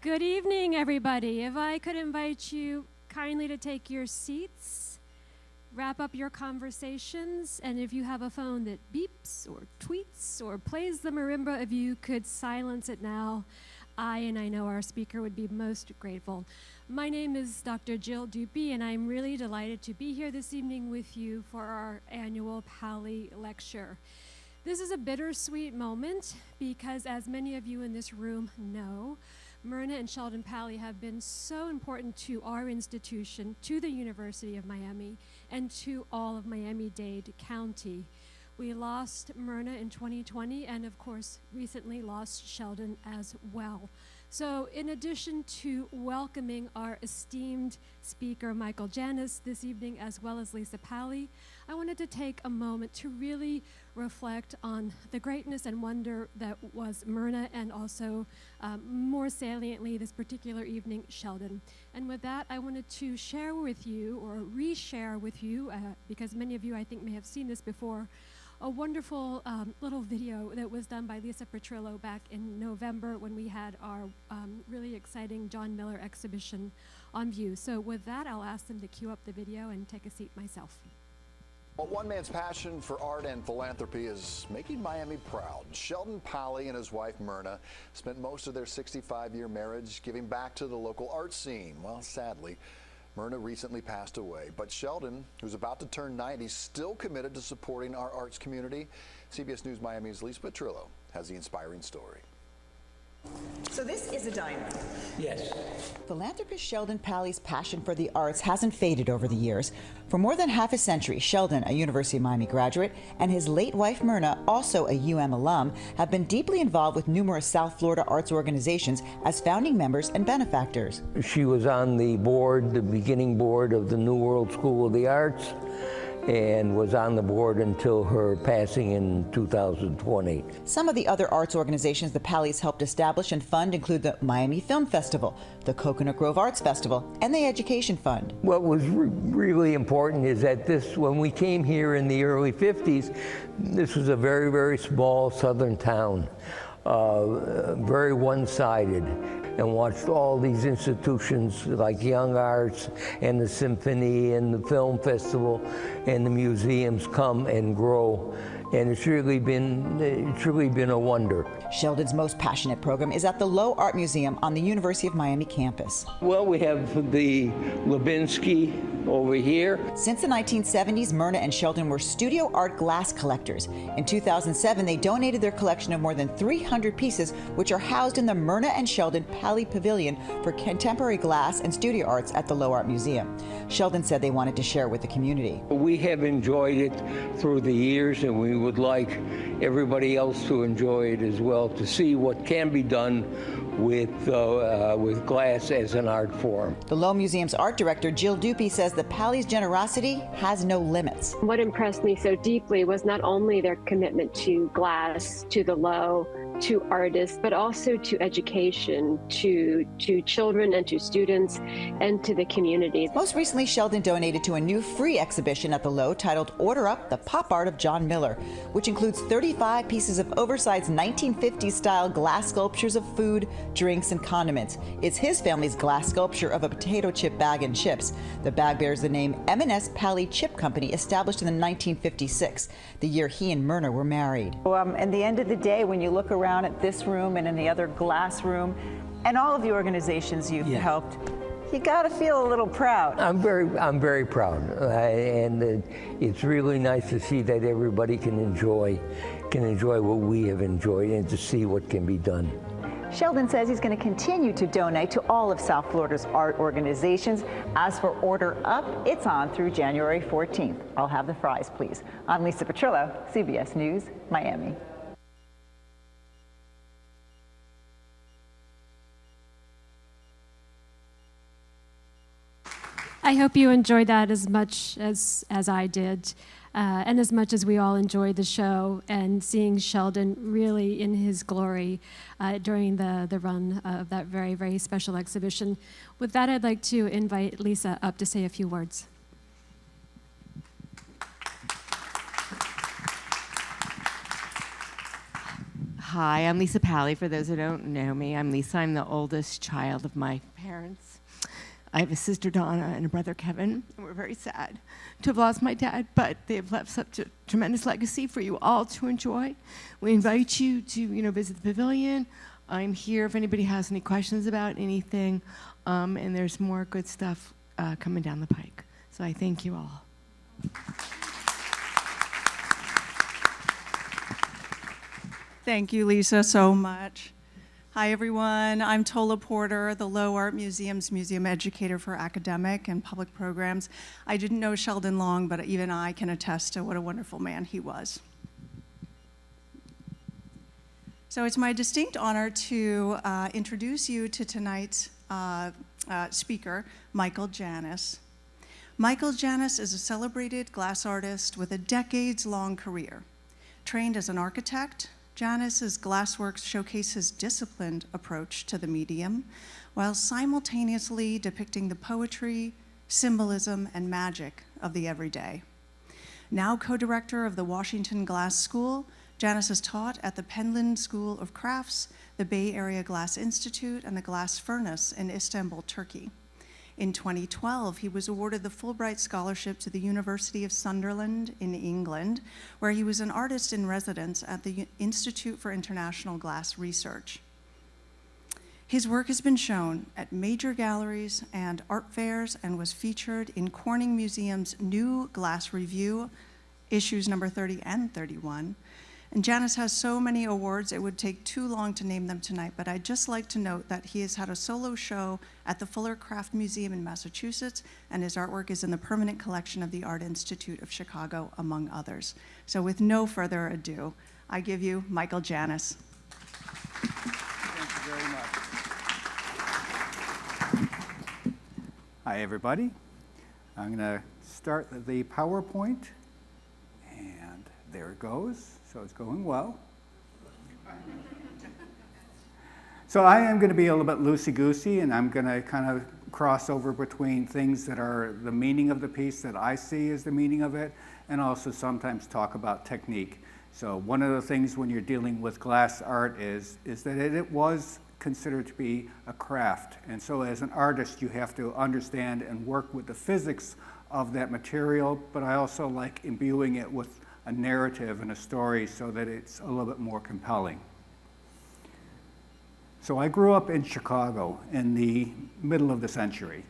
Good evening, everybody. If I could invite you kindly to take your seats, wrap up your conversations, and if you have a phone that beeps or tweets or plays the marimba, if you could silence it now, I know our speaker would be most grateful. My name is Dr. Jill Dupy, and I'm really delighted to be here this evening with you for our annual Palley lecture. This is a bittersweet moment because, as many of you in this room know, Myrna and Sheldon Palley have been so important to our institution, to the University of Miami, and to all of Miami-Dade County. We lost Myrna in 2020 and, of course, recently lost Sheldon as well. So in addition to welcoming our esteemed speaker, Michael Janis, this evening, as well as Lisa Palley, I wanted to take a moment to really reflect on the greatness and wonder that was Myrna, and also more saliently this particular evening, Sheldon. And with that, I wanted to share with you, or reshare with you, because many of you I think may have seen this before, a wonderful little video that was done by Lisa Petrillo back in November when we had our really exciting John Miller exhibition on view. So with that, I'll ask them to cue up the video and take a seat myself. Well, one man's passion for art and philanthropy is making Miami proud. Sheldon Palley and his wife Myrna spent most of their 65-year marriage giving back to the local art scene. Well, sadly, Myrna recently passed away, but Sheldon, who's about to turn 90, still committed to supporting our arts community. CBS News Miami's Lisa Petrillo has the inspiring story. So this is a diner. Yes. Philanthropist Sheldon Palley's passion for the arts hasn't faded over the years. For more than half a century, Sheldon, a University of Miami graduate, and his late wife Myrna, also a UM alum, have been deeply involved with numerous South Florida arts organizations as founding members and benefactors. She was on the board, the beginning board of the New World School of the Arts, and was on the board until her passing in 2020. Some of the other arts organizations the Palleys helped establish and fund include the Miami Film Festival, the Coconut Grove Arts Festival, and the Education Fund. What was really important is that when we came here in the early 50s, this was a very, very small southern town, very one-sided, and watched all these institutions like Young Arts and the Symphony and the Film Festival and the museums come and grow. And it's really been a wonder. Sheldon's most passionate program is at the Low Art Museum on the University of Miami campus. Well, we have the Lubinsky over here. Since the 1970s, Myrna and Sheldon were studio art glass collectors. In 2007, they donated their collection of more than 300 pieces, which are housed in the Myrna and Sheldon Palley Pavilion for contemporary glass and studio arts at the Low Art Museum. Sheldon said they wanted to share with the community. We have enjoyed it through the years, and we would like everybody else to enjoy it as well, to see what can be done with glass as an art form. The Low Museum's art director, Jill Dupy, says the Palley's generosity has no limits. What impressed me so deeply was not only their commitment to glass, to the Low, to artists, but also to education, to children and to students, and to the community. Most recently, Sheldon donated to a new free exhibition at the Low titled Order Up, the Pop Art of John Miller, which includes 35 pieces of oversized 1950s-style glass sculptures of food, drinks, and condiments. It's his family's glass sculpture of a potato chip bag and chips. The bag bears the name M&S Palley Chip Company, established in 1956, the year he and Myrna were married. At the end of the day, when you look around at this room and in the other glass room, and all of the organizations you've helped, you got to feel a little proud. I'm very proud, and it's really nice to see that everybody can enjoy what we have enjoyed, and to see what can be done. Sheldon says he's going to continue to donate to all of South Florida's art organizations. As for Order Up, it's on through January 14th. I'll have the fries, please. I'm Lisa Petrillo, CBS News, Miami. I hope you enjoyed that as much as I did, and as much as we all enjoyed the show and seeing Sheldon really in his glory during the run of that very, very special exhibition. With that, I'd like to invite Lisa up to say a few words. Hi, I'm Lisa Palley. For those who don't know me, I'm Lisa. I'm the oldest child of my parents. I have a sister, Donna, and a brother, Kevin, and we're very sad to have lost my dad, but they have left such a tremendous legacy for you all to enjoy. We invite you to, visit the pavilion. I'm here if anybody has any questions about anything, and there's more good stuff coming down the pike. So I thank you all. Thank you, Lisa, so much. Hi, everyone. I'm Tola Porter, the Low Art Museum's museum educator for academic and public programs. I didn't know Sheldon long, but even I can attest to what a wonderful man he was. So it's my distinct honor to introduce you to tonight's speaker, Michael Janis. Michael Janis is a celebrated glass artist with a decades-long career. Trained as an architect, Janis's glassworks showcase his disciplined approach to the medium, while simultaneously depicting the poetry, symbolism, and magic of the everyday. Now co-director of the Washington Glass School, Janis has taught at the Penland School of Crafts, the Bay Area Glass Institute, and the Glass Furnace in Istanbul, Turkey. In 2012, he was awarded the Fulbright Scholarship to the University of Sunderland in England, where he was an artist in residence at the Institute for International Glass Research. His work has been shown at major galleries and art fairs and was featured in Corning Museum's New Glass Review, issues number 30 and 31. And Janis has so many awards, it would take too long to name them tonight, but I'd just like to note that he has had a solo show at the Fuller Craft Museum in Massachusetts, and his artwork is in the permanent collection of the Art Institute of Chicago, among others. So with no further ado, I give you Michael Janis. Thank you very much. Hi, everybody. I'm going to start the PowerPoint, and there it goes. So it's going well. So I am going to be a little bit loosey-goosey, and I'm going to kind of cross over between things that are the meaning of the piece that I see as the meaning of it, and also sometimes talk about technique. So one of the things when you're dealing with glass art is that it was considered to be a craft. And so as an artist, you have to understand and work with the physics of that material, but I also like imbuing it with a narrative and a story so that it's a little bit more compelling. So I grew up in Chicago in the middle of the century,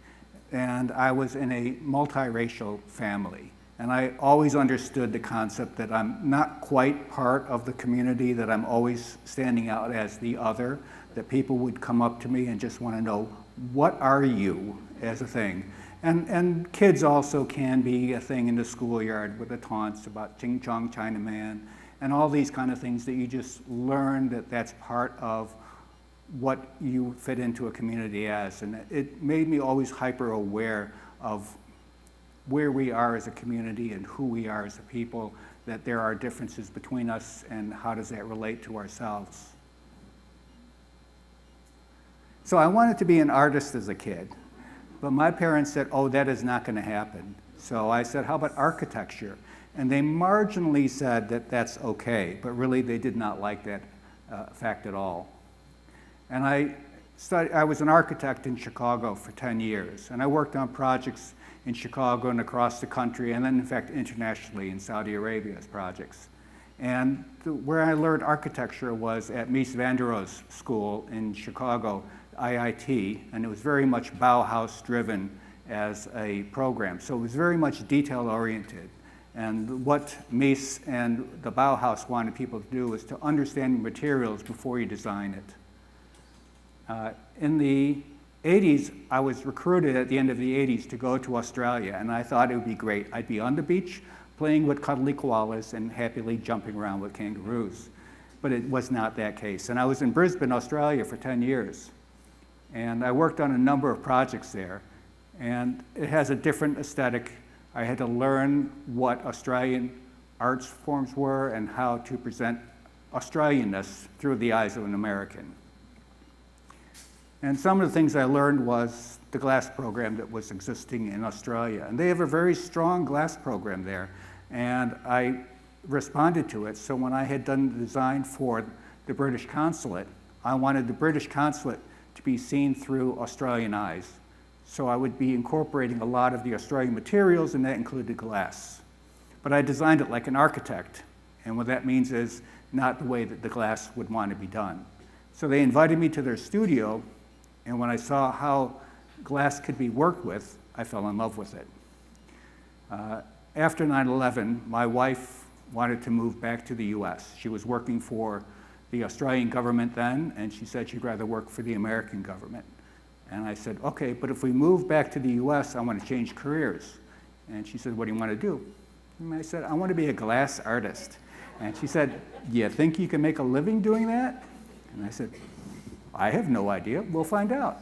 and I was in a multiracial family. And I always understood the concept that I'm not quite part of the community, that I'm always standing out as the other, that people would come up to me and just want to know, what are you as a thing? And kids also can be a thing in the schoolyard with the taunts about Ching Chong Chinaman and all these kind of things that you just learn that that's part of what you fit into a community as. And it made me always hyper aware of where we are as a community and who we are as a people, that there are differences between us and how does that relate to ourselves. So I wanted to be an artist as a kid. But my parents said, oh, that is not going to happen. So I said, how about architecture? And they marginally said that that's okay, but really they did not like that fact at all. And I was an architect in Chicago for 10 years, and I worked on projects in Chicago and across the country, and then in fact internationally in Saudi Arabia as projects. And where I learned architecture was at Mies van der Rohe's school in Chicago, IIT, and it was very much Bauhaus driven as a program. So it was very much detail oriented. And what Mies and the Bauhaus wanted people to do was to understand materials before you design it. In the 80s, I was recruited at the end of the 80s to go to Australia, and I thought it would be great. I'd be on the beach playing with cuddly koalas and happily jumping around with kangaroos. But it was not that case. And I was in Brisbane, Australia for 10 years. And I worked on a number of projects there, and it has a different aesthetic. I had to learn what Australian arts forms were and how to present Australianness through the eyes of an American. And some of the things I learned was the glass program that was existing in Australia. And they have a very strong glass program there, and I responded to it. So when I had done the design for the British consulate, I wanted the British consulate to be seen through Australian eyes. So I would be incorporating a lot of the Australian materials, and that included glass. But I designed it like an architect, and what that means is not the way that the glass would want to be done. So they invited me to their studio, and when I saw how glass could be worked with, I fell in love with it. After 9/11, my wife wanted to move back to the US. She was working for the Australian government then, and she said she'd rather work for the American government. And I said, okay, but if we move back to the US, I want to change careers. And she said, what do you want to do? And I said, I want to be a glass artist. And she said, you think you can make a living doing that? And I said, I have no idea. We'll find out.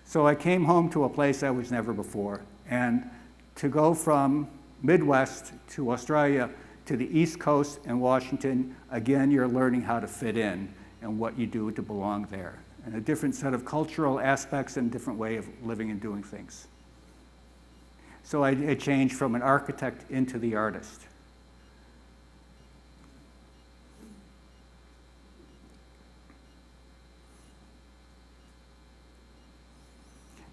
So I came home to a place I was never before. And to go from Midwest to Australia to the East Coast and Washington, again, you're learning how to fit in and what you do to belong there. And a different set of cultural aspects and different way of living and doing things. So I changed from an architect into the artist.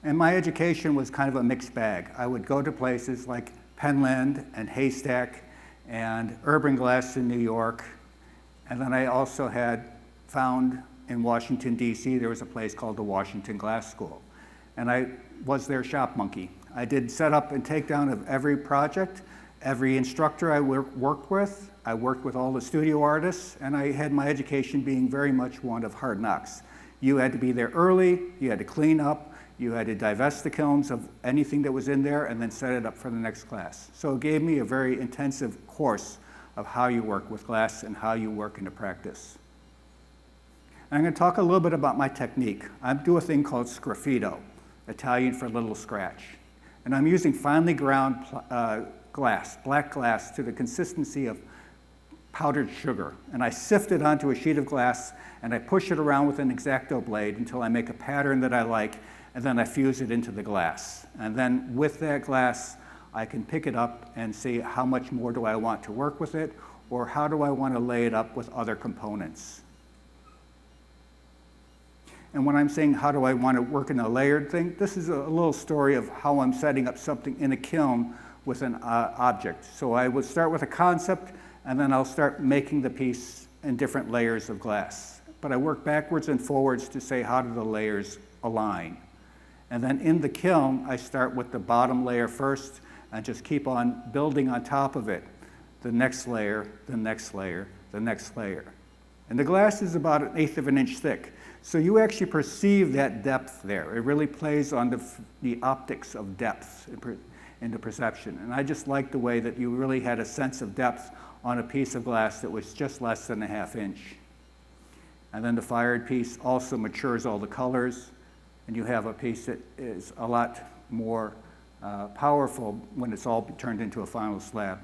And my education was kind of a mixed bag. I would go to places like Penland and Haystack and Urban Glass in New York. And then I also had found in Washington, D.C., there was a place called the Washington Glass School. And I was their shop monkey. I did setup and takedown of every project, every instructor I worked with. I worked with all the studio artists, and I had my education being very much one of hard knocks. You had to be there early, you had to clean up, you had to divest the kilns of anything that was in there and then set it up for the next class. So it gave me a very intensive course of how you work with glass and how you work into practice. I'm going to talk a little bit about my technique. I do a thing called sgraffito, Italian for little scratch. And I'm using finely ground glass, black glass, to the consistency of powdered sugar. And I sift it onto a sheet of glass, and I push it around with an X-Acto blade until I make a pattern that I like, and then I fuse it into the glass. And then with that glass, I can pick it up and see how much more do I want to work with it, or how do I want to lay it up with other components. And when I'm saying how do I want to work in a layered thing, this is a little story of how I'm setting up something in a kiln with an object. So I would start with a concept, and then I'll start making the piece in different layers of glass. But I work backwards and forwards to say how do the layers align. And then in the kiln, I start with the bottom layer first and just keep on building on top of it. The next layer, the next layer, the next layer. And the glass is about 1/8 of an inch thick. So you actually perceive that depth there. It really plays on the optics of depth into perception. And I just like the way that you really had a sense of depth on a piece of glass that was just less than 1/2 inch. And then the fired piece also matures all the colors, and you have a piece that is a lot more powerful when it's all turned into a final slab.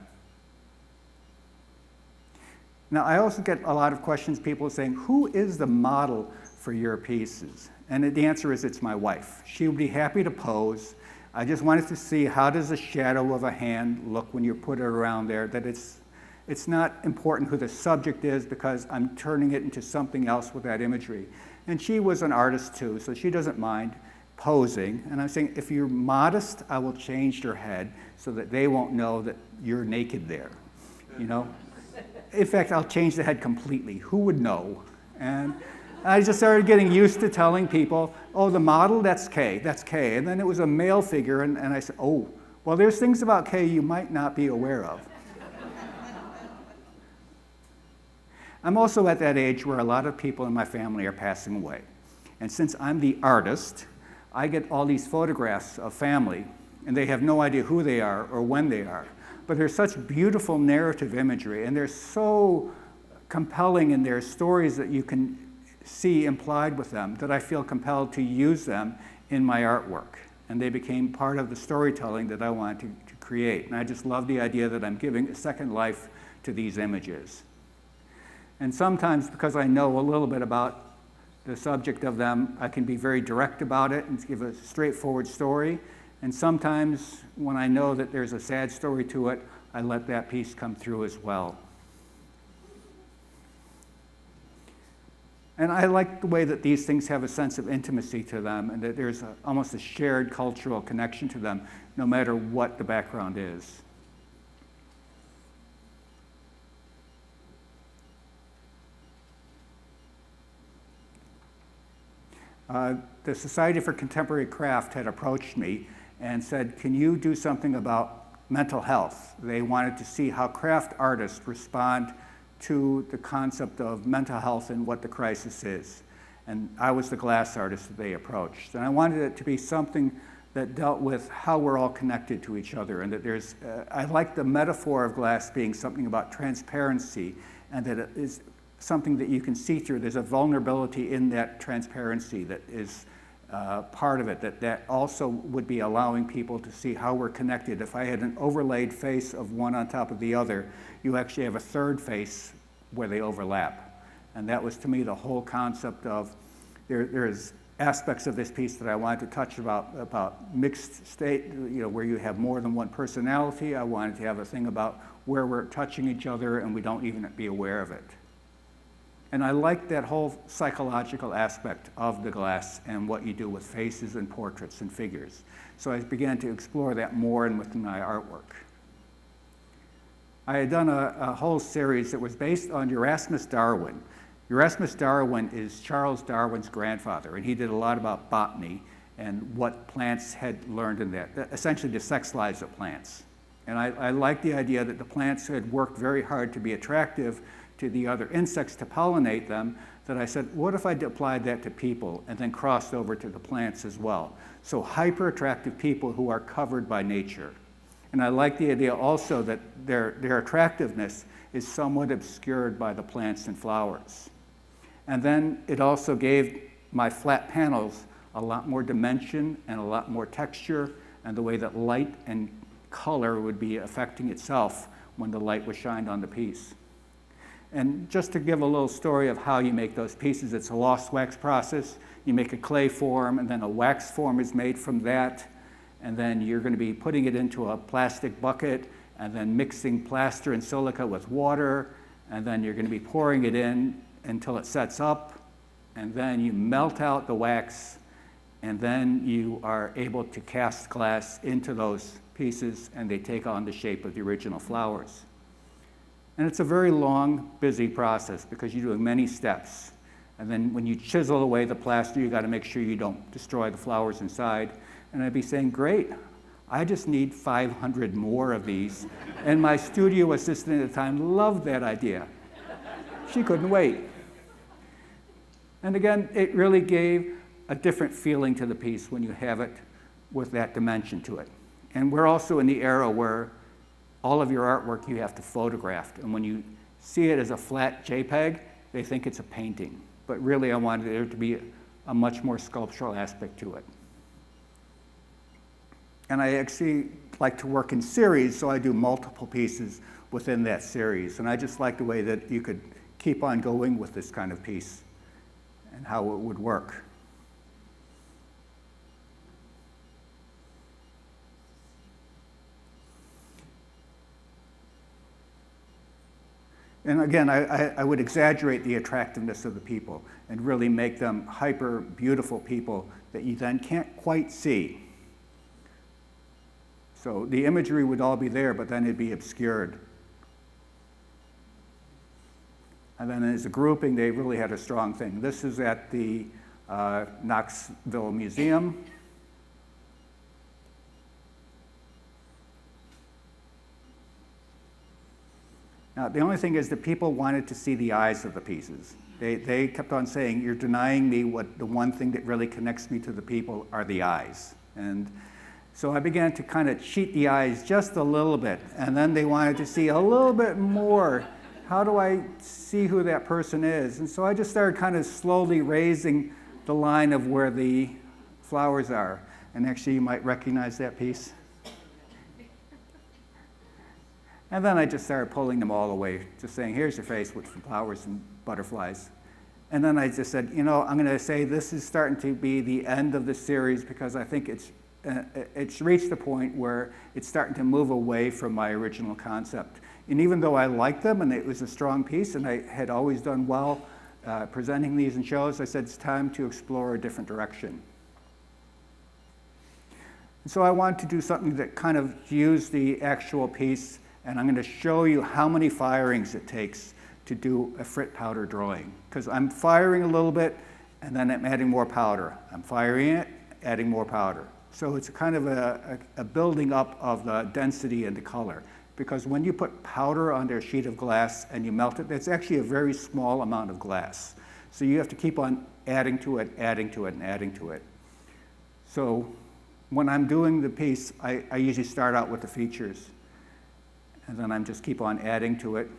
Now, I also get a lot of questions, people saying, who is the model for your pieces? And the answer is, it's my wife. She would be happy to pose. I just wanted to see how does the shadow of a hand look when you put it around there, that it's not important who the subject is because I'm turning it into something else with that imagery. And she was an artist too, so she doesn't mind posing. And I'm saying, if you're modest, I will change your head so that they won't know that you're naked there, you know? In fact, I'll change the head completely. Who would know? And I just started getting used to telling people, oh, the model, that's Kay, that's Kay. And then it was a male figure, and I said, oh, well, there's things about Kay you might not be aware of. I'm also at that age where a lot of people in my family are passing away. And since I'm the artist, I get all these photographs of family, and they have no idea who they are or when they are. But there's such beautiful narrative imagery, and they're so compelling in their stories that you can see implied with them that I feel compelled to use them in my artwork. And they became part of the storytelling that I wanted to create. And I just love the idea that I'm giving a second life to these images. And sometimes, because I know a little bit about the subject of them, I can be very direct about it and give a straightforward story. And sometimes, when I know that there's a sad story to it, I let that piece come through as well. And I like the way that these things have a sense of intimacy to them and that there's almost a shared cultural connection to them, no matter what the background is. The Society for Contemporary Craft had approached me and said, can you do something about mental health? They wanted to see how craft artists respond to the concept of mental health and what the crisis is. And I was the glass artist that they approached. And I wanted it to be something that dealt with how we're all connected to each other, and that there's, I like the metaphor of glass being something about transparency, and that it is something that you can see through. There's a vulnerability in that transparency that is part of it, that also would be allowing people to see how we're connected. If I had an overlaid face of one on top of the other, you actually have a third face where they overlap. And that was, to me, the whole concept of, there's aspects of this piece that I wanted to touch about mixed state, where you have more than one personality. I wanted to have a thing about where we're touching each other and we don't even be aware of it. And I like that whole psychological aspect of the glass and what you do with faces and portraits and figures. So I began to explore that more and within my artwork. I had done a whole series that was based on Erasmus Darwin. Erasmus Darwin is Charles Darwin's grandfather, and he did a lot about botany and what plants had learned in that, essentially the sex lives of plants. And I like the idea that the plants had worked very hard to be attractive to the other insects to pollinate them, that I said, what if I applied that to people and then crossed over to the plants as well? So hyper-attractive people who are covered by nature. And I like the idea also that their attractiveness is somewhat obscured by the plants and flowers. And then it also gave my flat panels a lot more dimension and a lot more texture, and the way that light and color would be affecting itself when the light was shined on the piece. And just to give a little story of how you make those pieces, it's a lost wax process. You make a clay form, and then a wax form is made from that. And then you're going to be putting it into a plastic bucket, and then mixing plaster and silica with water. And then you're going to be pouring it in until it sets up. And then you melt out the wax, and then you are able to cast glass into those pieces, and they take on the shape of the original flowers. And it's a very long, busy process because you're doing many steps. And then when you chisel away the plaster, you got to make sure you don't destroy the flowers inside. And I'd be saying, great, I just need 500 more of these. And my studio assistant at the time loved that idea. She couldn't wait. And again, it really gave a different feeling to the piece when you have it with that dimension to it. And we're also in the era where all of your artwork you have to photograph. And when you see it as a flat JPEG, they think it's a painting. But really, I wanted there to be a much more sculptural aspect to it. And I actually like to work in series, so I do multiple pieces within that series. And I just like the way that you could keep on going with this kind of piece and how it would work. And again, I would exaggerate the attractiveness of the people and really make them hyper beautiful people that you then can't quite see. So the imagery would all be there, but then it'd be obscured. And then as a grouping, they really had a strong thing. This is at the Knoxville Museum. Now, the only thing is that people wanted to see the eyes of the pieces. They kept on saying, you're denying me what the one thing that really connects me to the people are the eyes. And so I began to kind of cheat the eyes just a little bit. And then they wanted to see a little bit more. How do I see who that person is? And so I just started kind of slowly raising the line of where the flowers are. And actually, you might recognize that piece. And then I just started pulling them all away, just saying, here's your face with flowers and butterflies. And then I just said, you know, I'm going to say this is starting to be the end of the series because I think it's reached the point where it's starting to move away from my original concept. And even though I liked them and it was a strong piece and I had always done well, presenting these in shows, I said it's time to explore a different direction. And so I wanted to do something that kind of used the actual piece, and I'm going to show you how many firings it takes to do a frit powder drawing. Because I'm firing a little bit, and then I'm adding more powder. I'm firing it, adding more powder. So it's kind of a building up of the density and the color. Because when you put powder under a sheet of glass and you melt it, it's actually a very small amount of glass. So you have to keep on adding to it, adding to it, and adding to it. So when I'm doing the piece, I usually start out with the features. And then I'm just keep on adding to it,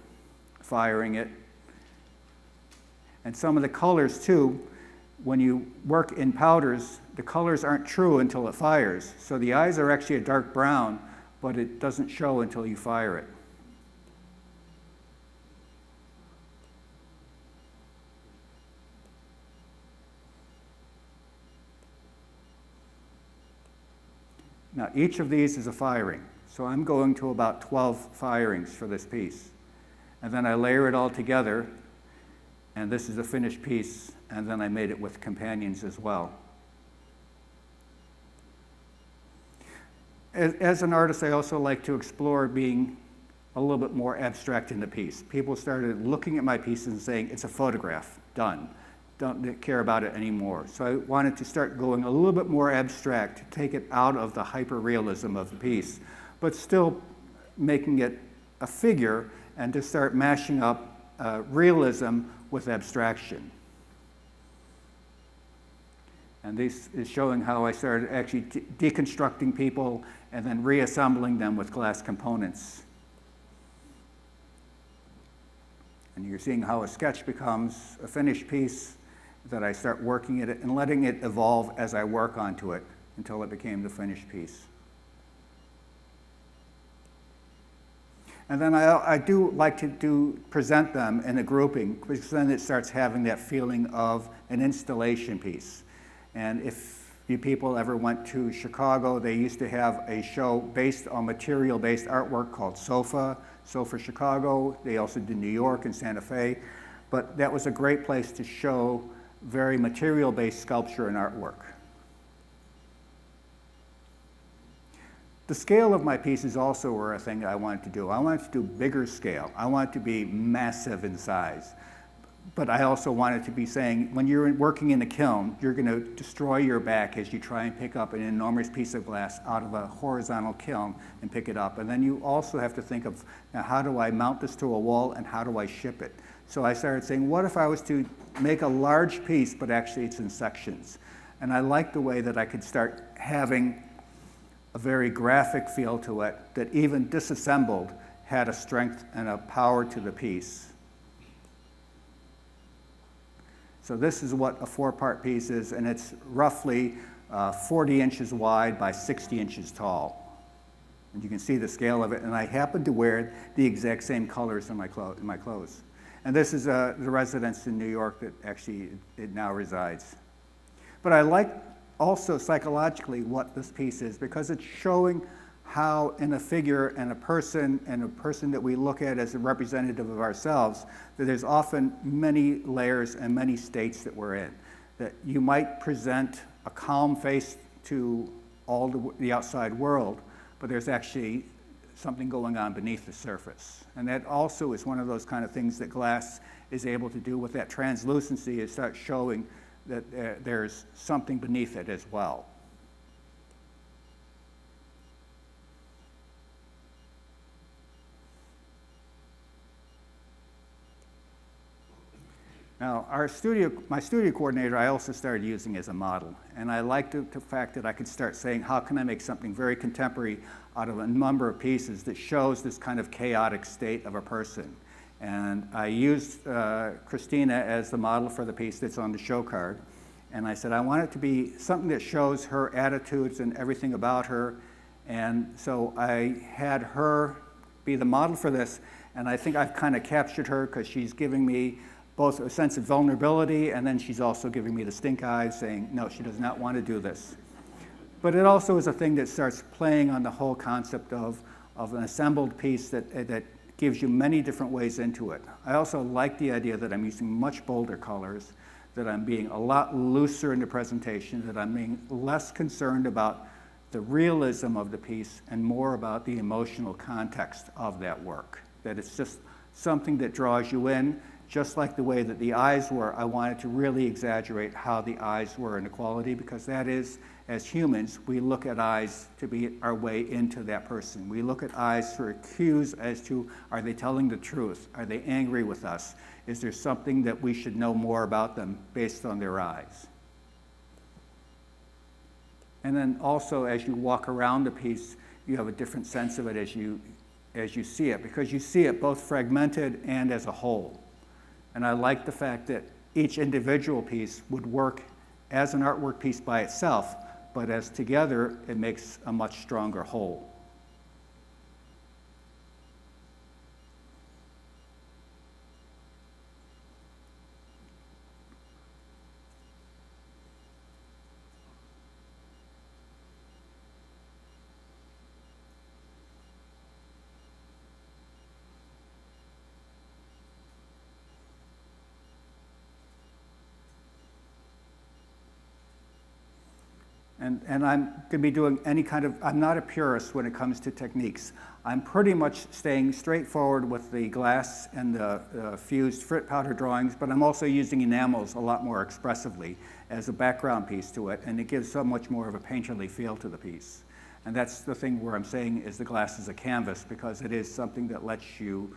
firing it. And some of the colors too, when you work in powders, the colors aren't true until it fires. So the eyes are actually a dark brown, but it doesn't show until you fire it. Now each of these is a firing. So I'm going to about 12 firings for this piece. And then I layer it all together, and this is the finished piece, and then I made it with companions as well. As an artist, I also like to explore being a little bit more abstract in the piece. People started looking at my pieces and saying, it's a photograph, done. Don't care about it anymore. So I wanted to start going a little bit more abstract, to take it out of the hyper-realism of the piece, but still making it a figure, and to start mashing up realism with abstraction. And this is showing how I started actually deconstructing people and then reassembling them with glass components. And you're seeing how a sketch becomes a finished piece, that I start working at it and letting it evolve as I work onto it until it became the finished piece. And then I do like to present them in a grouping, because then it starts having that feeling of an installation piece. And if you people ever went to Chicago, they used to have a show based on material-based artwork called Sofa Chicago. They also did New York and Santa Fe. But that was a great place to show very material-based sculpture and artwork. The scale of my pieces also were a thing I wanted to do. I wanted to do bigger scale. I wanted to be massive in size. But I also wanted to be saying, when you're working in a kiln, you're going to destroy your back as you try and pick up an enormous piece of glass out of a horizontal kiln and pick it up. And then you also have to think of, now how do I mount this to a wall and how do I ship it? So I started saying, what if I was to make a large piece, but actually it's in sections? And I liked the way that I could start having a very graphic feel to it, that even disassembled had a strength and a power to the piece. So this is what a 4-part piece is, and it's roughly 40 inches wide by 60 inches tall. And you can see the scale of it, and I happen to wear the exact same colors in my clothes. And this is the residence in New York that actually it now resides. But I like also psychologically what this piece is, because it's showing how in a figure and a person that we look at as a representative of ourselves, that there's often many layers and many states that we're in. That you might present a calm face to all the outside world, but there's actually something going on beneath the surface. And that also is one of those kind of things that glass is able to do with that translucency, is start showing that there's something beneath it as well. Now, my studio coordinator, I also started using as a model. And I liked the fact that I could start saying, how can I make something very contemporary out of a number of pieces that shows this kind of chaotic state of a person? And I used Christina as the model for the piece that's on the show card. And I said, I want it to be something that shows her attitudes and everything about her. And so I had her be the model for this. And I think I've kind of captured her, because she's giving me both a sense of vulnerability, and then she's also giving me the stink eyes, saying, no, she does not want to do this. But it also is a thing that starts playing on the whole concept of an assembled piece that gives you many different ways into it. I also like the idea that I'm using much bolder colors, that I'm being a lot looser in the presentation, that I'm being less concerned about the realism of the piece and more about the emotional context of that work. That it's just something that draws you in, just like the way that the eyes were. I wanted to really exaggerate how the eyes were in the quality, because that is, as humans, we look at eyes to be our way into that person. We look at eyes for cues as to, are they telling the truth? Are they angry with us? Is there something that we should know more about them based on their eyes? And then also, as you walk around the piece, you have a different sense of it as you see it, because you see it both fragmented and as a whole. And I like the fact that each individual piece would work as an artwork piece by itself, but as together, it makes a much stronger whole. And I'm going to be doing any kind of, I'm not a purist when it comes to techniques. I'm pretty much staying straightforward with the glass and the fused frit powder drawings, but I'm also using enamels a lot more expressively as a background piece to it, and it gives so much more of a painterly feel to the piece. And that's the thing where I'm saying is the glass is a canvas, because it is something that lets you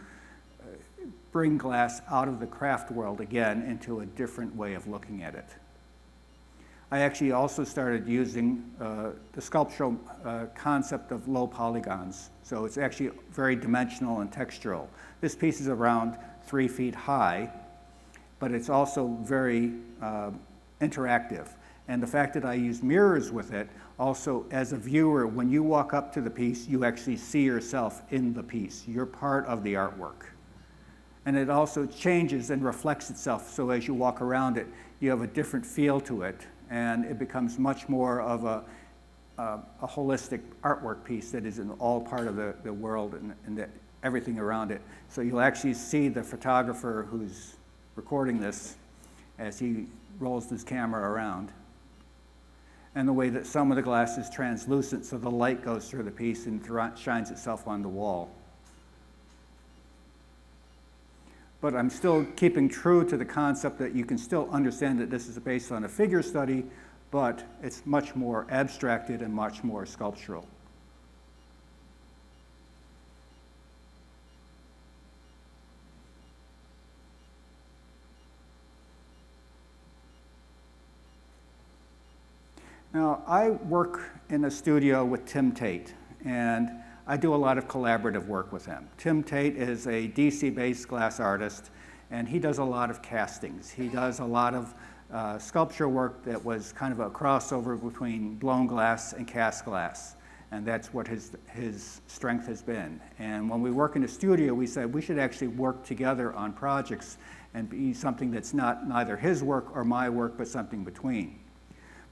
bring glass out of the craft world again into a different way of looking at it. I actually also started using the sculptural concept of low polygons. So it's actually very dimensional and textural. This piece is around 3 feet high, but it's also very interactive. And the fact that I use mirrors with it, also as a viewer, when you walk up to the piece, you actually see yourself in the piece. You're part of the artwork. And it also changes and reflects itself. So as you walk around it, you have a different feel to it. And it becomes much more of a holistic artwork piece that is in all part of the world and everything around it. So you'll actually see the photographer who's recording this as he rolls his camera around. And the way that some of the glass is translucent, so the light goes through the piece and shines itself on the wall. But I'm still keeping true to the concept that you can still understand that this is based on a figure study, but it's much more abstracted and much more sculptural. Now, I work in a studio with Tim Tate, and I do a lot of collaborative work with him. Tim Tate is a DC-based glass artist, and he does a lot of castings. He does a lot of sculpture work that was kind of a crossover between blown glass and cast glass, and that's what his strength has been. And when we work in the studio, we said we should actually work together on projects and be something that's not neither his work or my work, but something between.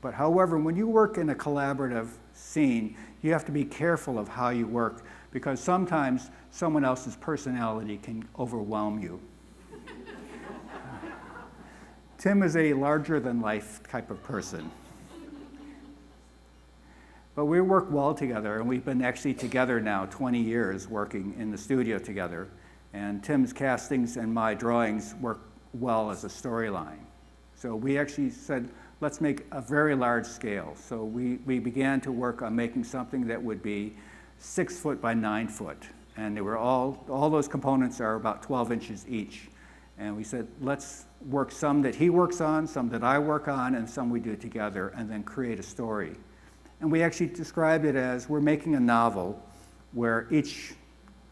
But however, when you work in a collaborative scene, you have to be careful of how you work, because sometimes someone else's personality can overwhelm you. Tim is a larger-than-life type of person. But we work well together, and we've been actually together now 20 years working in the studio together. And Tim's castings and my drawings work well as a storyline. So we actually said, let's make a very large scale. So we began to work on making something that would be 6 foot by 9 foot. And they were all those components are about 12 inches each. And we said, let's work some that he works on, some that I work on, and some we do together, and then create a story. And we actually described it as we're making a novel where each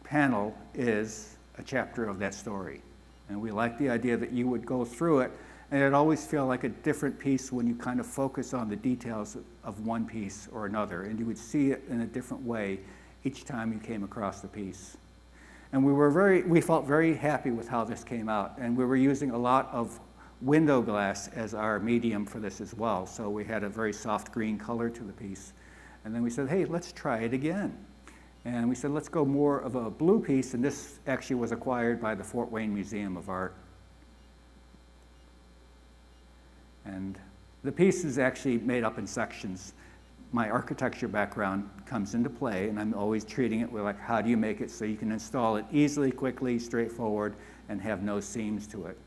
panel is a chapter of that story. And we like the idea that you would go through it, and it'd always feel like a different piece when you kind of focus on the details of one piece or another, and you would see it in a different way each time you came across the piece. And we felt very happy with how this came out, and we were using a lot of window glass as our medium for this as well, so we had a very soft green color to the piece. And then we said, hey, let's try it again. And we said, let's go more of a blue piece, and this actually was acquired by the Fort Wayne Museum of Art. And the piece is actually made up in sections. My architecture background comes into play, and I'm always treating it with like, how do you make it so you can install it easily, quickly, straightforward, and have no seams to it.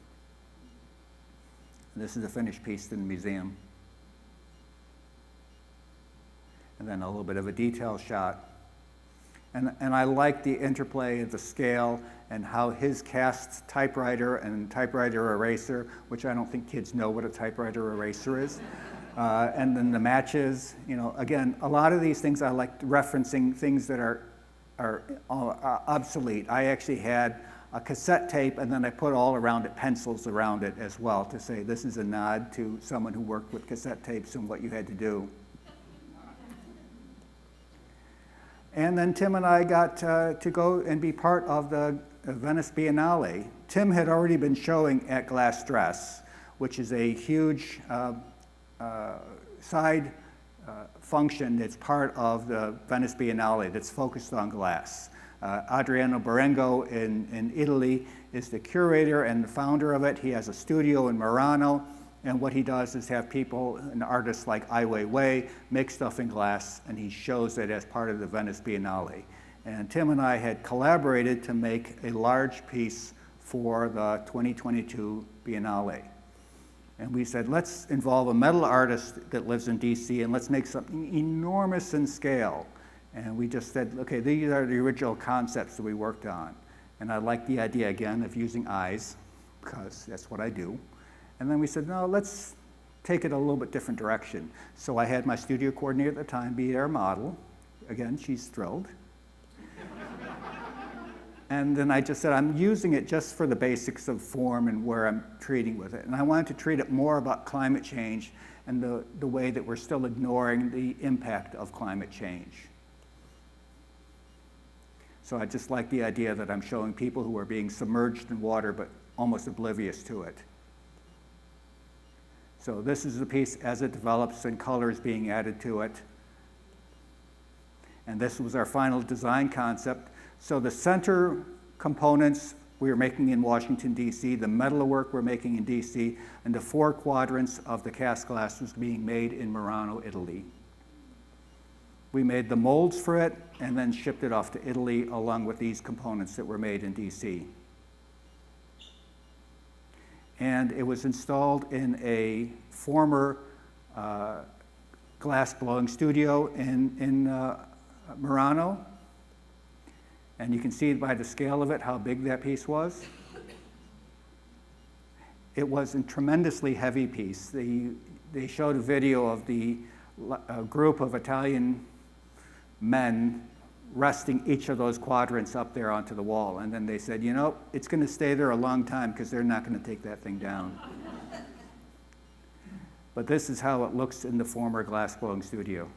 And this is a finished piece in the museum. And then a little bit of a detail shot. And I like the interplay of the scale and how his cast typewriter and typewriter eraser, which I don't think kids know what a typewriter eraser is. And then the matches, you know, again, a lot of these things I like referencing things that are obsolete. I actually had a cassette tape, and then I put all around it pencils around it as well to say this is a nod to someone who worked with cassette tapes and what you had to do. And then Tim and I got to go and be part of the Venice Biennale. Tim had already been showing at Glass Dress, which is a huge side function that's part of the Venice Biennale that's focused on glass. Adriano Berengo in Italy is the curator and the founder of it. He has a studio in Murano. And what he does is have people, and artists like Ai Weiwei, make stuff in glass, and he shows it as part of the Venice Biennale. And Tim and I had collaborated to make a large piece for the 2022 Biennale. And we said, let's involve a metal artist that lives in DC, and let's make something enormous in scale. And we just said, okay, these are the original concepts that we worked on. And I like the idea, again, of using eyes, because that's what I do. And then we said, no, let's take it a little bit different direction. So I had my studio coordinator at the time be our model. Again, she's thrilled. And then I just said, I'm using it just for the basics of form and where I'm treating with it. And I wanted to treat it more about climate change and the way that we're still ignoring the impact of climate change. So I just like the idea that I'm showing people who are being submerged in water but almost oblivious to it. So this is the piece as it develops and colors being added to it. And this was our final design concept. So the center components we were making in Washington, D.C., the metalwork we're making in D.C., and the 4 quadrants of the cast glass was being made in Murano, Italy. We made the molds for it and then shipped it off to Italy along with these components that were made in D.C. And it was installed in a former glass blowing studio in Murano. And you can see by the scale of it how big that piece was. It was a tremendously heavy piece. They showed a video of the group of Italian men resting each of those quadrants up there onto the wall. And then they said, you know, it's going to stay there a long time because they're not going to take that thing down. But this is how it looks in the former glass blowing studio.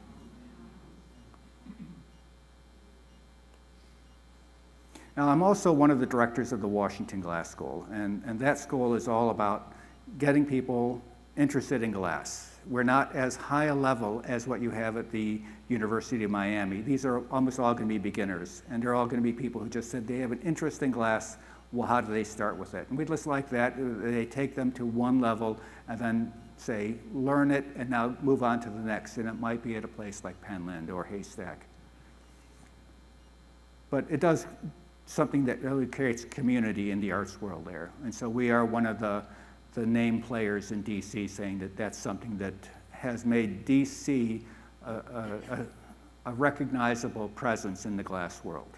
Now, I'm also one of the directors of the Washington Glass School, and that school is all about getting people interested in glass. We're not as high a level as what you have at the University of Miami. These are almost all going to be beginners, and they're all going to be people who just said they have an interest in glass. Well, how do they start with it? And we just like that. They take them to one level and then say, learn it, and now move on to the next. And it might be at a place like Penland or Haystack. But it does something that really creates community in the arts world there. And so we are one of the name players in DC, saying that that's something that has made DC a recognizable presence in the glass world.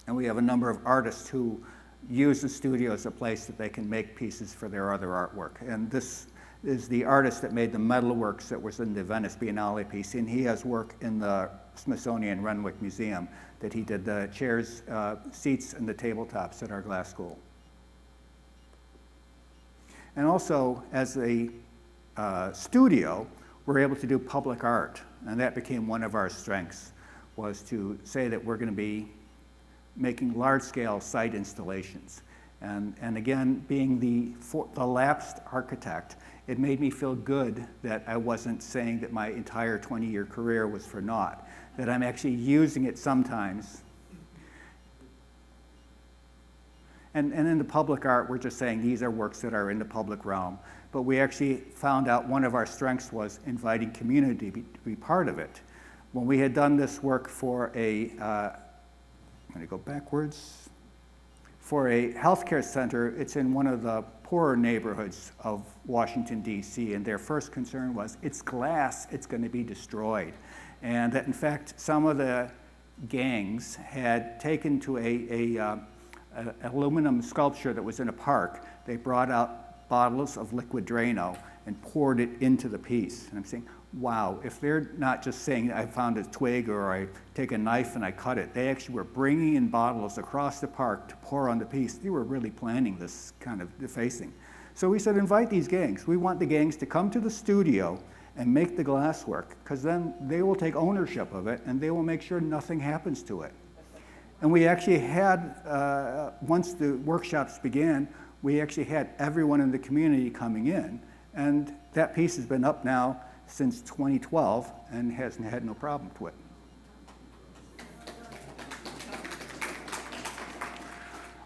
And we have a number of artists who use the studio as a place that they can make pieces for their other artwork. And this is the artist that made the metalworks that was in the Venice Biennale piece, and he has work in the Smithsonian Renwick Museum that he did the chairs, seats, and the tabletops at our glass school. And also, as a studio, we're able to do public art, and that became one of our strengths, was to say that we're going to be making large-scale site installations. And again, being the lapsed architect, it made me feel good that I wasn't saying that my entire 20-year career was for naught, that I'm actually using it sometimes. And in the public art, we're just saying these are works that are in the public realm. But we actually found out one of our strengths was inviting community to be part of it. When we had done this work for I'm going to go backwards, for a healthcare center, it's in one of the poorer neighborhoods of Washington, D.C., and their first concern was, it's glass, it's going to be destroyed. And that, in fact, some of the gangs had taken to an aluminum sculpture that was in a park. They brought out bottles of liquid Drano and poured it into the piece. And I'm saying, wow, if they're not just saying, I found a twig or I take a knife and I cut it, they actually were bringing in bottles across the park to pour on the piece. They were really planning this kind of defacing. So we said, invite these gangs. We want the gangs to come to the studio and make the glass work, because then they will take ownership of it and they will make sure nothing happens to it. And we actually had, once the workshops began, we actually had everyone in the community coming in. And that piece has been up now since 2012 and hasn't had no problem to it.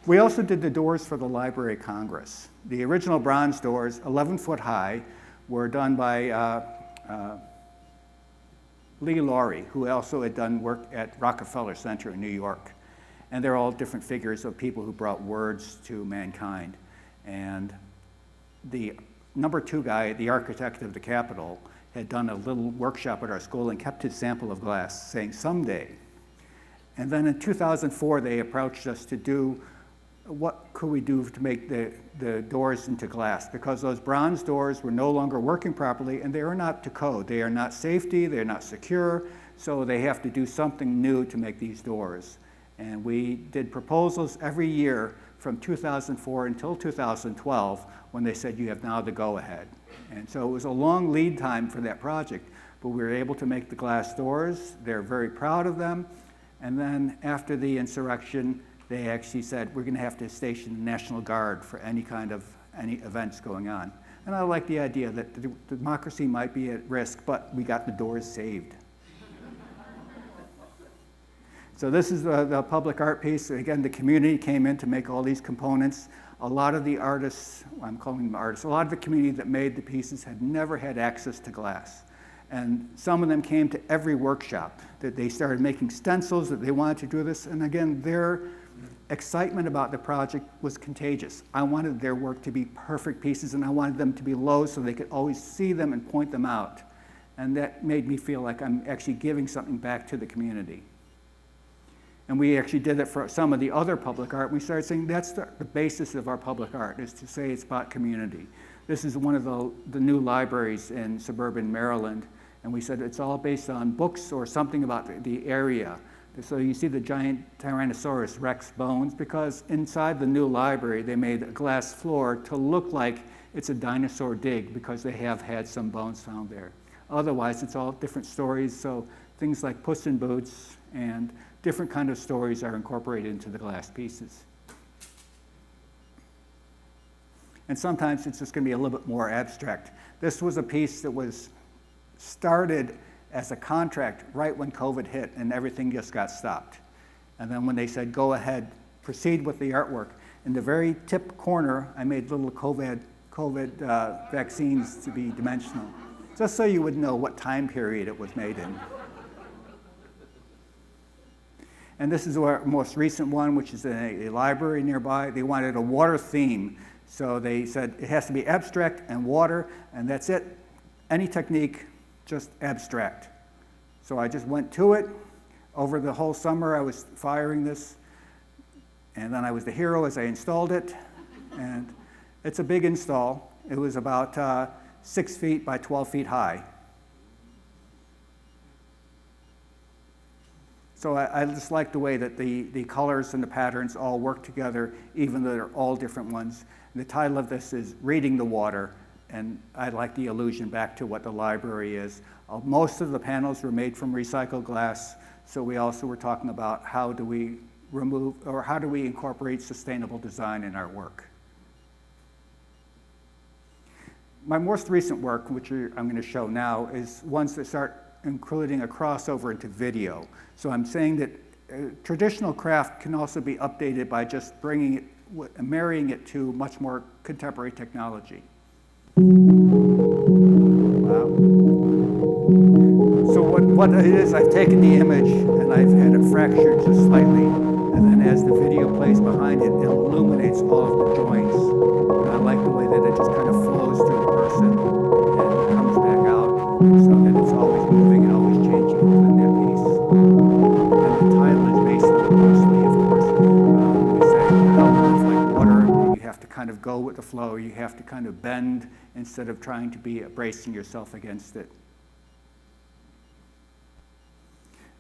We also did the doors for the Library of Congress. The original bronze doors, 11 foot high, were done by Lee Laurie, who also had done work at Rockefeller Center in New York. And they're all different figures of people who brought words to mankind. And the number 2 guy, the architect of the Capitol, had done a little workshop at our school and kept his sample of glass, saying someday. And then in 2004, they approached us to do, what could we do to make the doors into glass? Because those bronze doors were no longer working properly, and they are not to code. They are not safety, they're not secure, so they have to do something new to make these doors. And we did proposals every year from 2004 until 2012, when they said, you have now the go-ahead. And so it was a long lead time for that project, but we were able to make the glass doors. They're very proud of them. And then after the insurrection, they actually said, we're going to have to station the National Guard for any events going on. And I like the idea that the democracy might be at risk, but we got the doors saved. So this is the public art piece. Again, the community came in to make all these components. A lot of the artists, I'm calling them artists, a lot of the community that made the pieces had never had access to glass. And some of them came to every workshop, that they started making stencils, that they wanted to do this. And again, their excitement about the project was contagious. I wanted their work to be perfect pieces, and I wanted them to be low so they could always see them and point them out. And that made me feel like I'm actually giving something back to the community. And we actually did it for some of the other public art. We started saying that's the basis of our public art, is to say it's about community. This is one of the new libraries in suburban Maryland. And we said it's all based on books or something about the area. So you see the giant Tyrannosaurus Rex bones, because inside the new library, they made a glass floor to look like it's a dinosaur dig, because they have had some bones found there. Otherwise, it's all different stories. So things like Puss in Boots and different kind of stories are incorporated into the glass pieces. And sometimes it's just going to be a little bit more abstract. This was a piece that was started as a contract right when COVID hit and everything just got stopped. And then when they said, go ahead, proceed with the artwork, in the very tip corner, I made little COVID vaccines to be dimensional, just so you would know what time period it was made in. And this is our most recent one, which is in a library nearby. They wanted a water theme. So they said it has to be abstract and water, and that's it. Any technique, just abstract. So I just went to it. Over the whole summer, I was firing this. And then I was the hero as I installed it. And it's a big install. It was about 6 feet by 12 feet high. So I just like the way that the colors and the patterns all work together, even though they're all different ones. And the title of this is Reading the Water, and I like the allusion back to what the library is. Most of the panels were made from recycled glass, so we also were talking about how do we remove, or how do we incorporate sustainable design in our work? My most recent work, which I'm going to show now, is ones that start including a crossover into video. So I'm saying that traditional craft can also be updated by just bringing it, marrying it to much more contemporary technology. Wow. So what it is, I've taken the image and I've had it fractured just slightly, and then as the video plays behind it, it illuminates all of the joints. And I like the way that it just kind of flows through the person and comes back out, so that it's always moving and always changing within that piece. And the title is basically loosely, of course. We say, it's like water. You have to kind of go with the flow. You have to kind of bend instead of trying to be bracing yourself against it.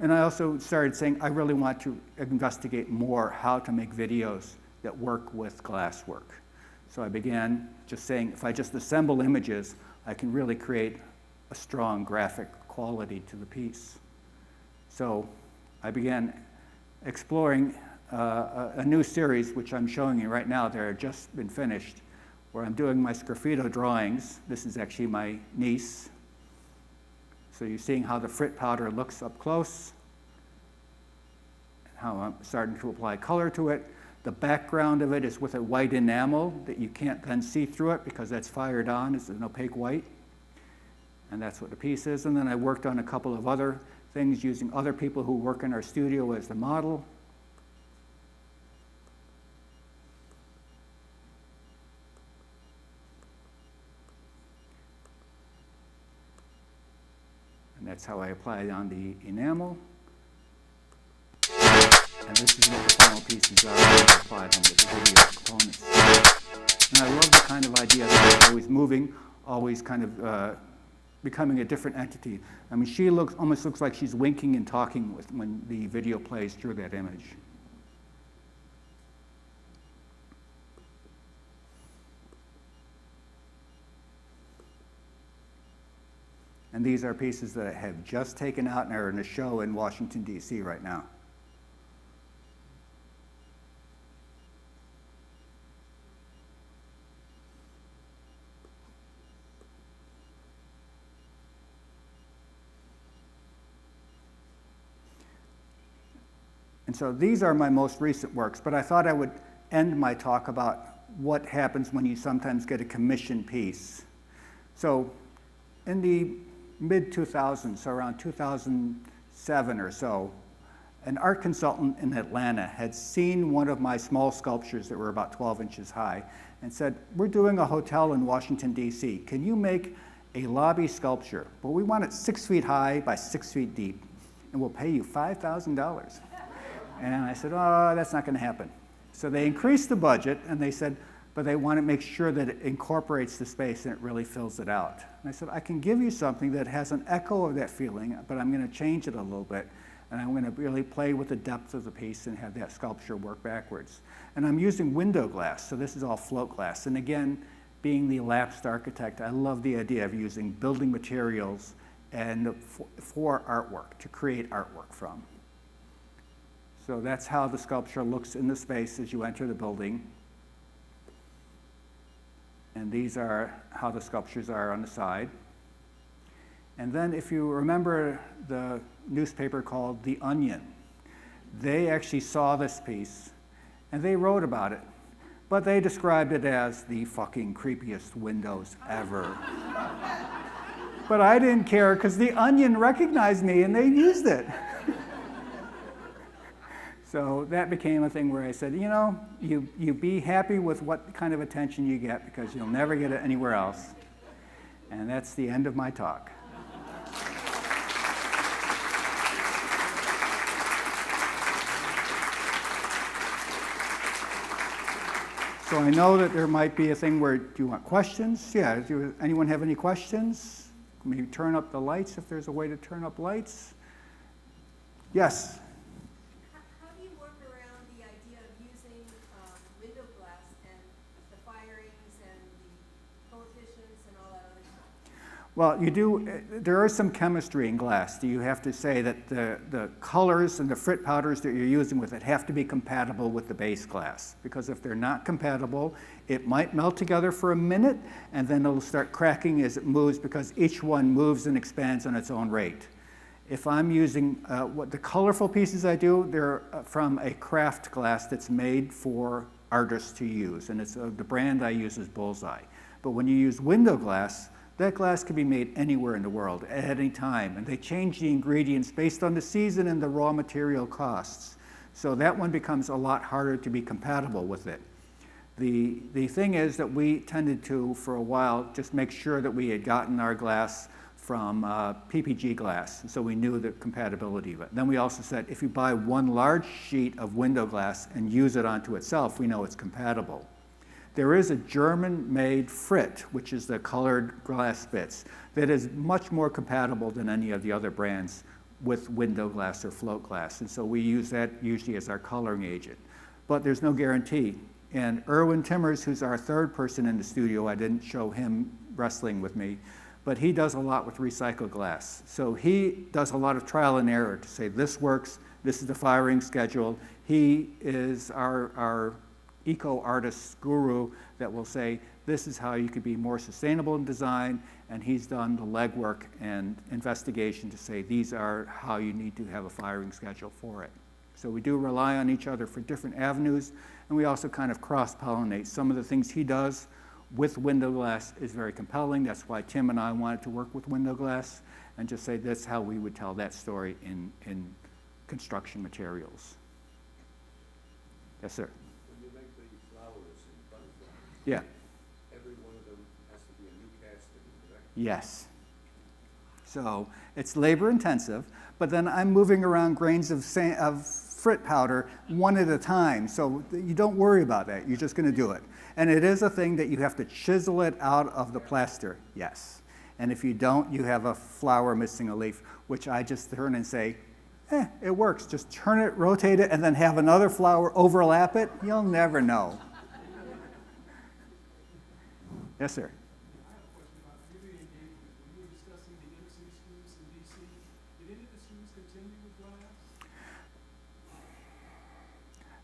And I also started saying, I really want to investigate more how to make videos that work with glass work. So I began just saying, if I just assemble images, I can really create a strong graphic quality to the piece. So I began exploring a new series, which I'm showing you right now. They're just been finished, where I'm doing my sgraffito drawings. This is actually my niece. So you're seeing how the frit powder looks up close, how I'm starting to apply color to it. The background of it is with a white enamel that you can't then see through it because that's fired on. It's an opaque white. And that's what the piece is. And then I worked on a couple of other things using other people who work in our studio as the model. And that's how I apply it on the enamel. And this is what the final pieces are when I apply them with the video components. And I love the kind of idea that it's always moving, always kind of becoming a different entity. I mean, she almost looks like she's winking and talking when the video plays through that image. And these are pieces that I have just taken out and are in a show in Washington, D.C. right now. And so these are my most recent works, but I thought I would end my talk about what happens when you sometimes get a commission piece. So in the mid-2000s, so around 2007 or so, an art consultant in Atlanta had seen one of my small sculptures that were about 12 inches high and said, we're doing a hotel in Washington, D.C. Can you make a lobby sculpture? But we want it 6 feet high by 6 feet deep, and we'll pay you $5,000. And I said, oh, that's not going to happen. So they increased the budget, and they said, but they want to make sure that it incorporates the space and it really fills it out. And I said, I can give you something that has an echo of that feeling, but I'm going to change it a little bit, and I'm going to really play with the depth of the piece and have that sculpture work backwards. And I'm using window glass, so this is all float glass. And again, being the elapsed architect, I love the idea of using building materials and for artwork, to create artwork from. So that's how the sculpture looks in the space as you enter the building. And these are how the sculptures are on the side. And then if you remember the newspaper called The Onion, they actually saw this piece and they wrote about it. But they described it as the fucking creepiest windows ever. But I didn't care because The Onion recognized me and they used it. So that became a thing where I said, you know, you be happy with what kind of attention you get because you'll never get it anywhere else. And that's the end of my talk. So I know that there might be a thing where, do you want questions? Yeah, do anyone have any questions? Maybe turn up the lights if there's a way to turn up lights. Yes? Well, there is some chemistry in glass. You have to say that the colors and the frit powders that you're using with it have to be compatible with the base glass. Because if they're not compatible, it might melt together for a minute, and then it'll start cracking as it moves because each one moves and expands on its own rate. If I'm using what the colorful pieces I do, they're from a craft glass that's made for artists to use, and it's the brand I use is Bullseye. But when you use window glass, that glass can be made anywhere in the world at any time, and they change the ingredients based on the season and the raw material costs. So that one becomes a lot harder to be compatible with it. The thing is that we tended to, for a while, just make sure that we had gotten our glass from PPG glass, so we knew the compatibility of it. Then we also said, if you buy one large sheet of window glass and use it onto itself, we know it's compatible. There is a German-made frit, which is the colored glass bits, that is much more compatible than any of the other brands with window glass or float glass. And so we use that usually as our coloring agent. But there's no guarantee. And Erwin Timmers, who's our third person in the studio, I didn't show him wrestling with me, but he does a lot with recycled glass. So he does a lot of trial and error to say, this works, this is the firing schedule. He is our eco-artist guru that will say, this is how you could be more sustainable in design, and he's done the legwork and investigation to say, these are how you need to have a firing schedule for it. So we do rely on each other for different avenues, and we also kind of cross-pollinate. Some of the things he does with window glass is very compelling. That's why Tim and I wanted to work with window glass, and just say that's how we would tell that story in construction materials. Yes, sir. Yeah. Every one of them has to be a new casting, correct? Yes. So it's labor intensive, but then I'm moving around grains of frit powder one at a time. So you don't worry about that. You're just going to do it. And it is a thing that you have to chisel it out of the plaster. Yes. And if you don't, you have a flower missing a leaf, which I just turn and say, it works. Just turn it, rotate it, and then have another flower overlap it. You'll never know. Yes, sir. I have a question about community engagement. When you were discussing the inner city students in D.C., did any of the students continue with glass?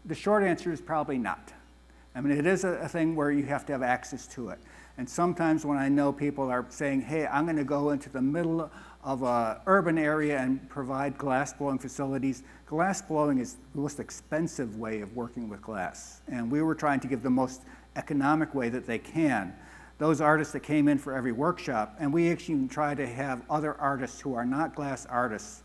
The short answer is probably not. I mean, it is a thing where you have to have access to it. And sometimes when I know people are saying, hey, I'm going to go into the middle of an urban area and provide glass blowing facilities, glass blowing is the most expensive way of working with glass. And we were trying to give the most economic way that they can. Those artists that came in for every workshop, and we actually try to have other artists who are not glass artists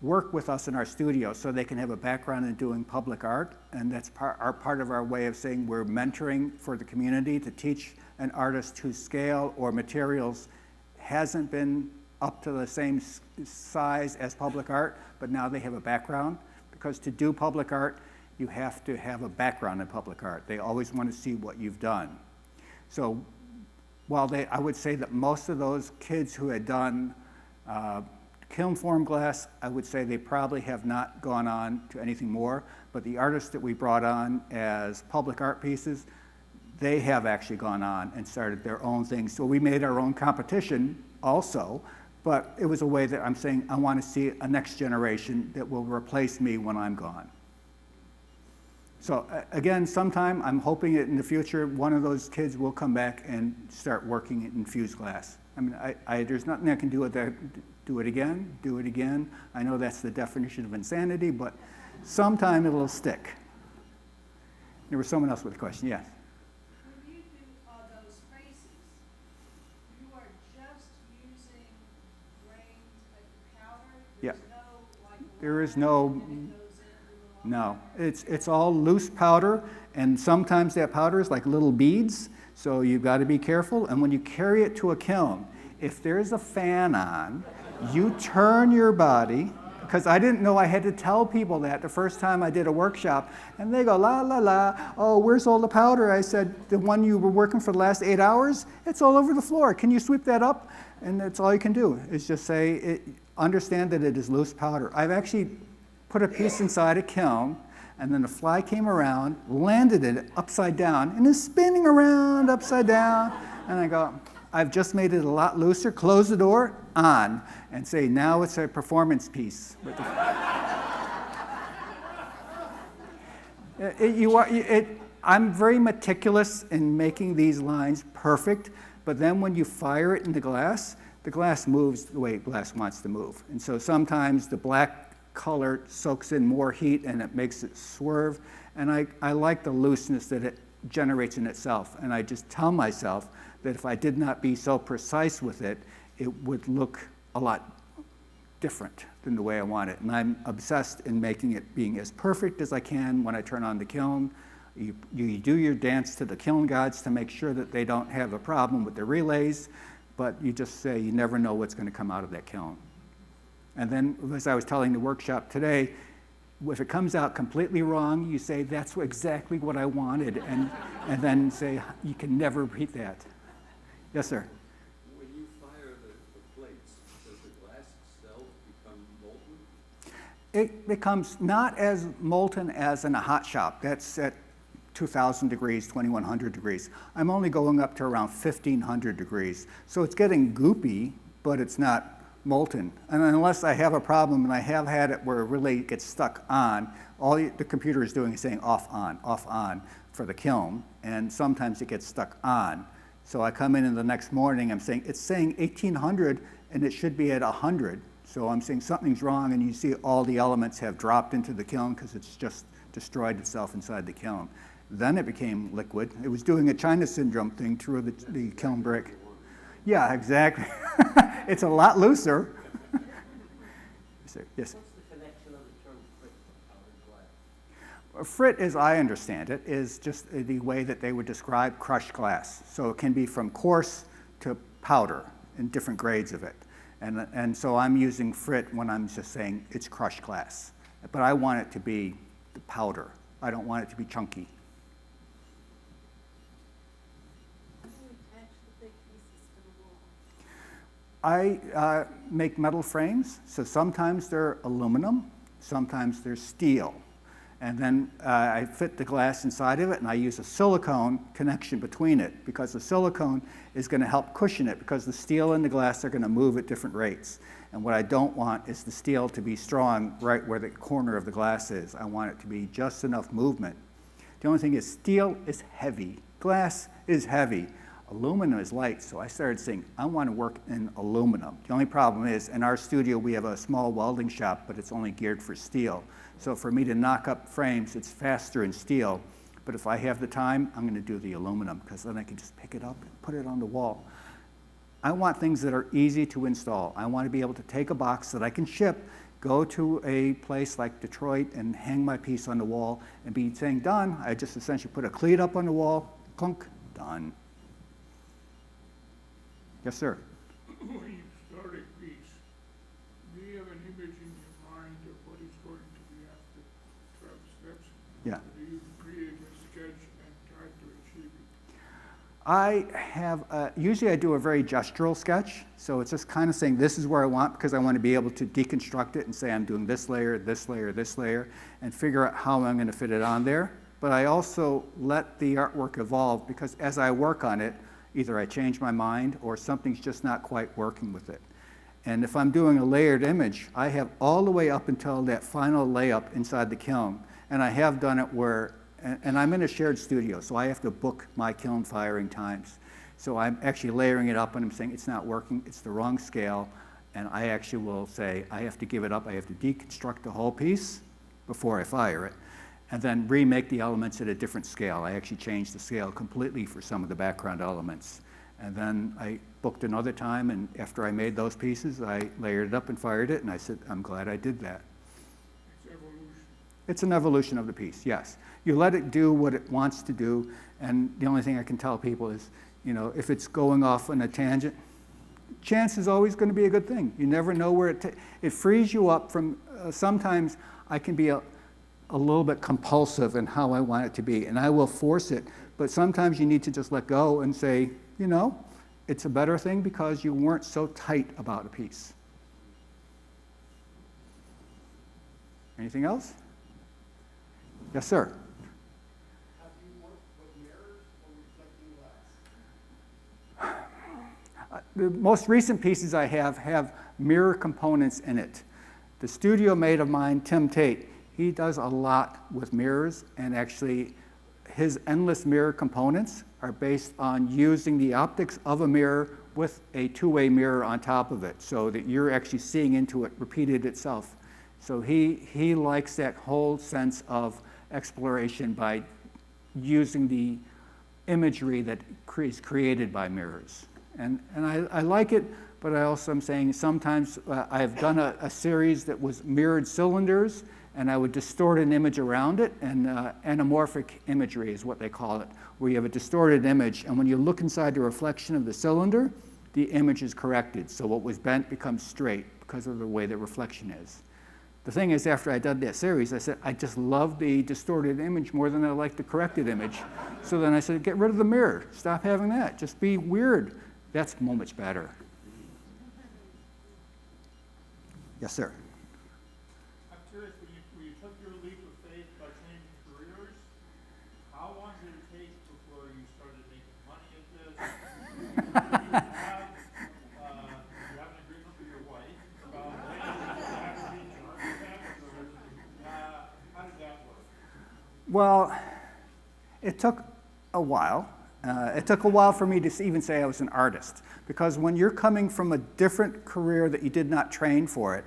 work with us in our studio so they can have a background in doing public art, and that's part of our way of saying we're mentoring for the community to teach an artist whose scale or materials hasn't been up to the same size as public art, but now they have a background, because to do public art, you have to have a background in public art. They always want to see what you've done. So while I would say that most of those kids who had done kiln form glass, I would say they probably have not gone on to anything more, but the artists that we brought on as public art pieces, they have actually gone on and started their own things. So we made our own competition also, but it was a way that I'm saying I want to see a next generation that will replace me when I'm gone. So again, sometime I'm hoping that in the future, one of those kids will come back and start working in infused glass. I mean, there's nothing I can do with that. Do it again. I know that's the definition of insanity, but sometime it'll stick. There was someone else with a question, yes? When you do those faces, you are just using grains of powder? Yeah. There is no, it's all loose powder, and sometimes that powder is like little beads, so you've got to be careful. And when you carry it to a kiln, if there's a fan on, you turn your body, because I didn't know I had to tell people that the first time I did a workshop, and they go, la, la, la, oh, where's all the powder? I said, the one you were working for the last 8 hours, it's all over the floor. Can you sweep that up? And that's all you can do, is just say, understand that it is loose powder. I've actually put a piece inside a kiln, and then the fly came around, landed it upside down, and is spinning around upside down. And I go, I've just made it a lot looser. Close the door, on, and say, now it's a performance piece. I'm very meticulous in making these lines perfect, but then when you fire it in the glass moves the way glass wants to move. And so sometimes the black color soaks in more heat and it makes it swerve. And I like the looseness that it generates in itself. And I just tell myself that if I did not be so precise with it, it would look a lot different than the way I want it. And I'm obsessed in making it being as perfect as I can when I turn on the kiln. You do your dance to the kiln gods to make sure that they don't have a problem with the relays, but you just say you never know what's going to come out of that kiln. And then, as I was telling the workshop today, if it comes out completely wrong, you say, that's exactly what I wanted, and then say, you can never repeat that. Yes, sir? When you fire the plates, does the glass itself become molten? It becomes not as molten as in a hot shop. That's at 2,000 degrees, 2,100 degrees. I'm only going up to around 1,500 degrees. So it's getting goopy, but it's not molten. And unless I have a problem, and I have had it where it really gets stuck on, all the computer is doing is saying off, on for the kiln, and sometimes it gets stuck on. So I come in the next morning, it's saying 1,800, and it should be at 100. So I'm saying something's wrong, and you see all the elements have dropped into the kiln because it's just destroyed itself inside the kiln. Then it became liquid. It was doing a China syndrome thing through the kiln brick. Yeah, exactly. It's a lot looser. Yes. What's the connection of the term frit to powdered glass? Frit, as I understand it, is just the way that they would describe crushed glass. So it can be from coarse to powder in different grades of it. And so I'm using frit when I'm just saying it's crushed glass. But I want it to be the powder. I don't want it to be chunky. I make metal frames, so sometimes they're aluminum, sometimes they're steel. And then I fit the glass inside of it, and I use a silicone connection between it, because the silicone is going to help cushion it, because the steel and the glass are going to move at different rates. And what I don't want is the steel to be strong right where the corner of the glass is. I want it to be just enough movement. The only thing is steel is heavy, glass is heavy. Aluminum is light, so I started saying, I want to work in aluminum. The only problem is, in our studio, we have a small welding shop, but it's only geared for steel. So for me to knock up frames, it's faster in steel. But if I have the time, I'm going to do the aluminum, because then I can just pick it up and put it on the wall. I want things that are easy to install. I want to be able to take a box that I can ship, go to a place like Detroit and hang my piece on the wall and be saying, done. I just essentially put a cleat up on the wall, clunk, done. Yes, sir. When you start a piece, do you have an image in your mind of what is going to be after 12 steps? Yeah. Or do you create a sketch and try to achieve it? I have, usually I do a very gestural sketch. So it's just kind of saying this is where I want, because I want to be able to deconstruct it and say I'm doing this layer, this layer, this layer, and figure out how I'm going to fit it on there. But I also let the artwork evolve, because as I work on it, either I change my mind or something's just not quite working with it. And if I'm doing a layered image, I have all the way up until that final layup inside the kiln. And I have done it where, and I'm in a shared studio, so I have to book my kiln firing times. So I'm actually layering it up and I'm saying it's not working, it's the wrong scale. And I actually will say, I have to give it up, I have to deconstruct the whole piece before I fire it. And then remake the elements at a different scale. I actually changed the scale completely for some of the background elements. And then I booked another time, and after I made those pieces, I layered it up and fired it, and I said, I'm glad I did that. It's evolution. It's an evolution of the piece, yes. You let it do what it wants to do, and the only thing I can tell people is, you know, if it's going off on a tangent, chance is always going to be a good thing. You never know where it frees you up from, sometimes I can be a little bit compulsive in how I want it to be, and I will force it, but sometimes you need to just let go and say, you know, it's a better thing because you weren't so tight about a piece. Anything else? Yes, sir. Have you worked with mirrors or reflecting glass? The most recent pieces I have mirror components in it. The studio mate of mine, Tim Tate, he does a lot with mirrors, and actually his endless mirror components are based on using the optics of a mirror with a two-way mirror on top of it, so that you're actually seeing into it repeated itself. So he likes that whole sense of exploration by using the imagery that is created by mirrors. And I like it, but I also am saying sometimes I've done a series that was mirrored cylinders, and I would distort an image around it, and anamorphic imagery is what they call it, where you have a distorted image, and when you look inside the reflection of the cylinder, the image is corrected. So what was bent becomes straight because of the way the reflection is. The thing is, after I did that series, I said, I just love the distorted image more than I like the corrected image. So then I said, get rid of the mirror. Stop having that. Just be weird. That's much better. Yes, sir. I'm curious, when you took your leap of faith by changing careers, how long did it take before you started making money at this? Do you have an agreement with your wife about when you have to be an architect, or how did that work? Well, it took a while. It took a while for me to even say I was an artist, because when you're coming from a different career that you did not train for it,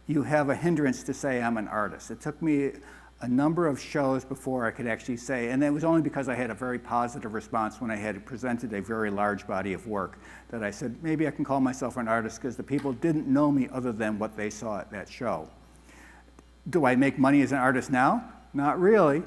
you have a hindrance to say I'm an artist. It took me a number of shows before I could actually say, and it was only because I had a very positive response when I had presented a very large body of work that I said, maybe I can call myself an artist, because the people didn't know me other than what they saw at that show. Do I make money as an artist now? Not really.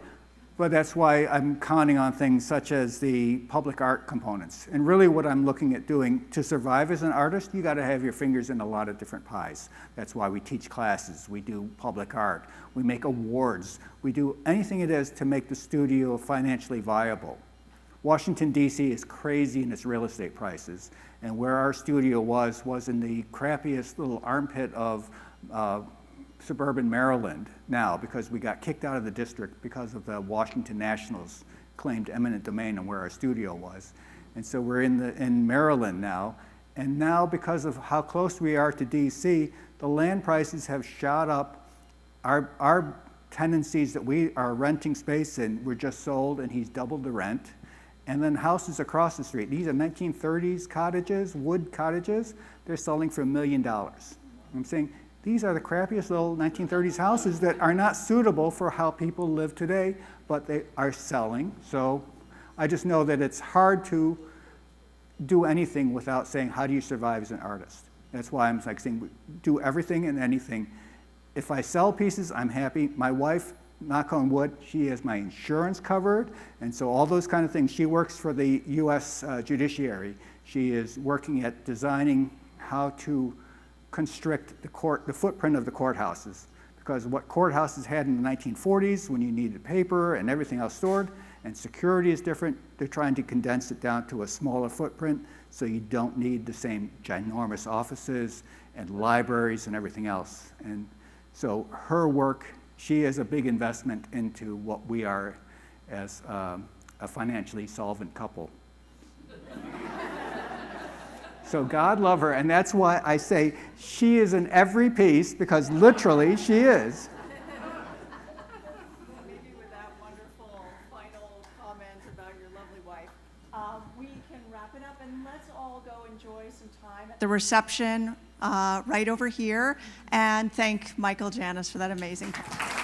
But that's why I'm counting on things such as the public art components. And really what I'm looking at doing to survive as an artist, you got to have your fingers in a lot of different pies. That's why we teach classes, we do public art, we make awards, we do anything it is to make the studio financially viable. Washington, D.C. is crazy in its real estate prices. And where our studio was in the crappiest little armpit of suburban Maryland now, because we got kicked out of the district because of the Washington Nationals claimed eminent domain on where our studio was. And so we're in Maryland now. And now, because of how close we are to DC, the land prices have shot up. Our tenancies that we are renting space in were just sold, and he's doubled the rent. And then houses across the street, these are 1930s cottages, wood cottages, they're selling for $1 million. I'm saying, these are the crappiest little 1930s houses that are not suitable for how people live today, but they are selling. So I just know that it's hard to do anything without saying, how do you survive as an artist? That's why I'm like saying, do everything and anything. If I sell pieces, I'm happy. My wife, knock on wood, she has my insurance covered, and so all those kind of things. She works for the U.S. Judiciary. She is working at designing how to constrict the footprint of the courthouses, because what courthouses had in the 1940s, when you needed paper and everything else stored, and security is different, they're trying to condense it down to a smaller footprint, so you don't need the same ginormous offices and libraries and everything else. And so her work, she is a big investment into what we are as a financially solvent couple. So God love her, and that's why I say she is in every piece, because literally she is. Maybe with that wonderful final comment about your lovely wife, we can wrap it up, and let's all go enjoy some time at The reception right over here, and thank Michael Janis for that amazing talk.